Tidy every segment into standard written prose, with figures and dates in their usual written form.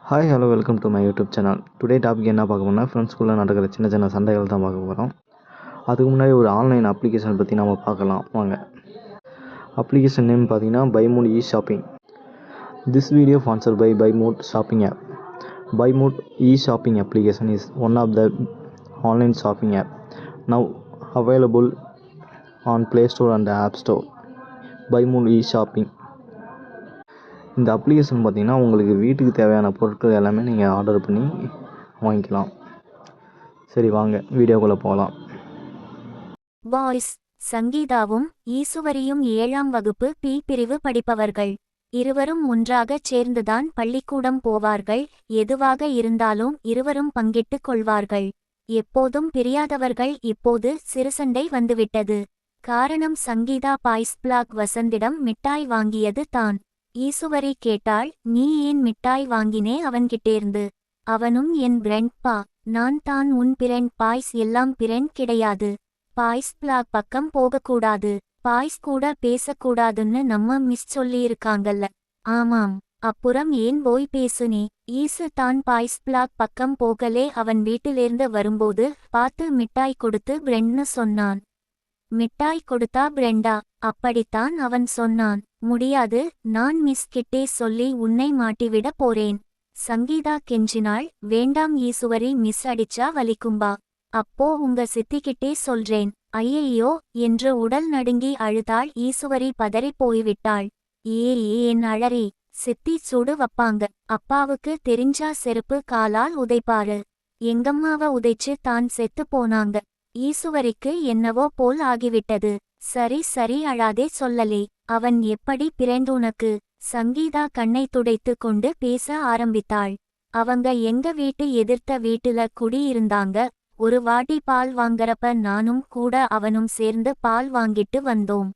Hi hello welcome to my YouTube channel. Today topic என்ன பார்க்க போனால் ஃப்ரெண்ட்ஸ்குள்ளே நடக்கிற சின்ன சின்ன சண்டைகள் தான் பார்க்க போகிறோம். அதுக்கு முன்னாடி ஒரு ஆன்லைன் அப்ளிகேஷன் பற்றி நம்ம பார்க்கலாம் வாங்க. அப்ளிகேஷன் நேம் பார்த்தீங்கன்னா Bymot e shopping. This video sponsored by Bymot shopping app. Bymot e shopping application is one of the online shopping app now available on play store and app store. Bymot e shopping இந்த application பார்த்திங்கன்னா உங்களுக்கு வீட்டுக்கு தேவையான பொருட்கள் எல்லாமே நீங்கள் order பண்ணி வாங்கிக்கலாம். சரி வாங்க வீடியோக்குள்ளே போகலாம். பாய்ஸ் சங்கீதாவும் ஈசுவரியும் 7ஆம் வகுப்பு பி பிரிவு படிப்பவர்கள். இருவரும் ஒன்றாகச் சேர்ந்துதான் பள்ளிக்கூடம் போவார்கள். எதுவாக இருந்தாலும் இருவரும் பங்கிட்டுக் கொள்வார்கள். எப்போதும் பிரியாதவர்கள். இப்போது சிறுசண்டை வந்துவிட்டது. காரணம் சங்கீதா பாய்ஸ் பிளாக் வசந்திடம் மிட்டாய் வாங்கியது தான். ஈசுவரி கேட்டாள், நீ ஏன் மிட்டாய் வாங்கினே அவன்கிட்டேர்ந்து? அவனும் என் பிரெண்ட் பா. நான் தான் உன் பிரெண்ட். பாய்ஸ் எல்லாம் பிரெண்ட் கிடையாது. பாய்ஸ் பிளாக் பக்கம் போகக்கூடாது. பாய்ஸ் கூட பேசக்கூடாதுன்னு நம்ம மிஸ் சொல்லியிருக்காங்கல்ல. ஆமாம். அப்புறம் ஏன் போய் பேசுனே? ஈசு தான் பாய்ஸ் பிளாக் பக்கம் போகலே. அவன் வீட்டிலேர்ந்து வரும்போது பார்த்து மிட்டாய் கொடுத்து பிரெண்ட்னு சொன்னான். மிட்டாய் கொடுத்தா பிரெண்டா? அப்படித்தான் அவன் சொன்னான். முடியாது, நான் மிஸ் கிட்டே சொல்லி உன்னை மாட்டிவிட போறேன். சங்கீதா கெஞ்சினாள். வேண்டாம் ஈசுவரி, மிஸ் அடிச்சா வலிக்கும்பா. அப்போ உங்க சித்திக்கிட்டே சொல்றேன். ஐயையோ என்று உடல் நடுங்கி அழுதாள். ஈசுவரி பதறிப் போய்விட்டாள். ஏன் அழறே? சித்தி சுடு வப்பாங்க. அப்பாவுக்கு தெரிஞ்சா செருப்பு காலால் உதைப்பாரு. எங்கம்மாவ உதைச்சு தான் செத்து போனாங்க. ஈசுவரிக்கு என்னவோ போல் ஆகிவிட்டது. சரி அழாதே சொல்லலே. அவன் எப்படி பிறந்து உனக்கு? சங்கீதா கண்ணை துடைத்து கொண்டு பேச ஆரம்பித்தாள். அவங்க எங்க வீட்டு எதிர்த்த வீட்டுல குடியிருந்தாங்க. ஒரு வாட்டி பால் வாங்கறப்ப நானும் கூட அவனும் சேர்ந்து பால் வாங்கிட்டு வந்தோம்.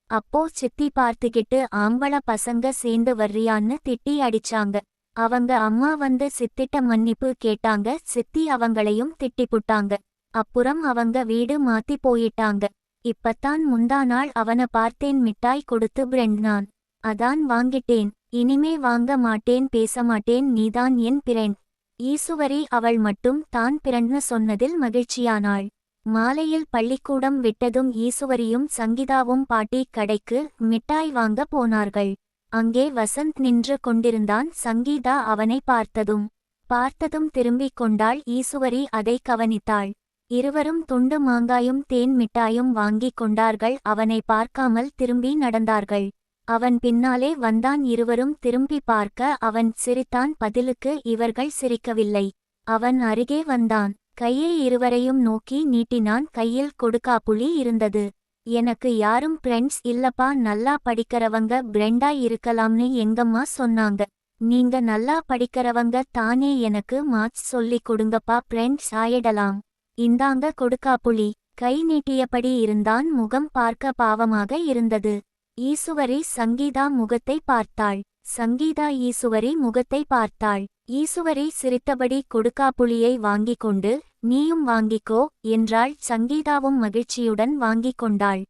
அப்போ சித்தி பார்த்துக்கிட்டு ஆம்பள பசங்க சேர்ந்து வர்றியான்னு திட்டி அடிச்சாங்க. அவங்க அம்மா வந்து சித்திட்ட மன்னிப்பு கேட்டாங்க. சித்தி அவங்களையும் திட்டிப்புட்டாங்க. அப்புறம் அவங்க வீடு மாத்தி போயிட்டாங்க. இப்பத்தான் முந்தா நாள் அவன பார்த்தேன். மிட்டாய் கொடுத்து பிரெண்ட்னான். அதான் வாங்கிட்டேன். இனிமே வாங்க மாட்டேன், பேச மாட்டேன். நீதான் என் பிரெண்ட். ஈசுவரி அவள் மட்டும் தான் பிரெண்ட்னு சொன்னதில் மகிழ்ச்சியானாள். மாலையில் பள்ளிக்கூடம் விட்டதும் ஈசுவரியும் சங்கீதாவும் பாட்டி கடைக்கு மிட்டாய் வாங்க போனார்கள். அங்கே வசந்த் நின்று கொண்டிருந்தான். சங்கீதா அவனை பார்த்ததும் திரும்பிக் கொண்டாள். ஈசுவரி அதை கவனித்தாள். இருவரும் துண்டு மாங்காயும் தேன் மிட்டாயும் வாங்கிக் கொண்டார்கள். அவனை பார்க்காமல் திரும்பி நடந்தார்கள். அவன் பின்னாலே வந்தான். இருவரும் திரும்பி பார்க்க அவன் சிரித்தான். பதிலுக்கு இவர்கள் சிரிக்கவில்லை. அவன் அருகே வந்தான். கையை இருவரையும் நோக்கி நீட்டினான். கையில் கொடுக்காப்புளி இருந்தது. எனக்கு யாரும் ஃப்ரெண்ட்ஸ் இல்லப்பா. நல்லா படிக்கிறவங்க பிரெண்டா இருக்கலாம்னு எங்கம்மா சொன்னாங்க. நீங்க நல்லா படிக்கிறவங்க தானே. எனக்கு மார்க்ஸ் சொல்லிக் கொடுங்கப்பா, ஃப்ரெண்ட்ஸ் ஆயிடலாம். இந்தாங்க கொடுக்காப்புளி. கை நீட்டியபடி இருந்தான். முகம் பார்க்க பாவமாக இருந்தது. ஈசுவரி சங்கீதா முகத்தை பார்த்தாள். சங்கீதா ஈசுவரி முகத்தை பார்த்தாள். ஈசுவரி சிரித்தபடி கொடுக்காப்புளியை வாங்கிக் கொண்டு, நீயும் வாங்கிக்கோ என்றாள். சங்கீதாவும் மகிழ்ச்சியுடன் வாங்கிக் கொண்டாள்.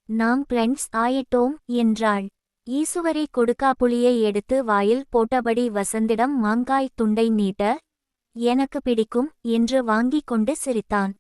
நாம் ஃப்ரெண்ட்ஸ் ஆயிட்டோம் என்றாள். ஈசுவரி கொடுக்காப்புளியை எடுத்து வாயில் போட்டபடி வசந்திடம் மாங்காய் துண்டை நீட்ட, எனக்கு பிடிக்கும் என்று வாங்கிக் கொண்டு சிரித்தான்.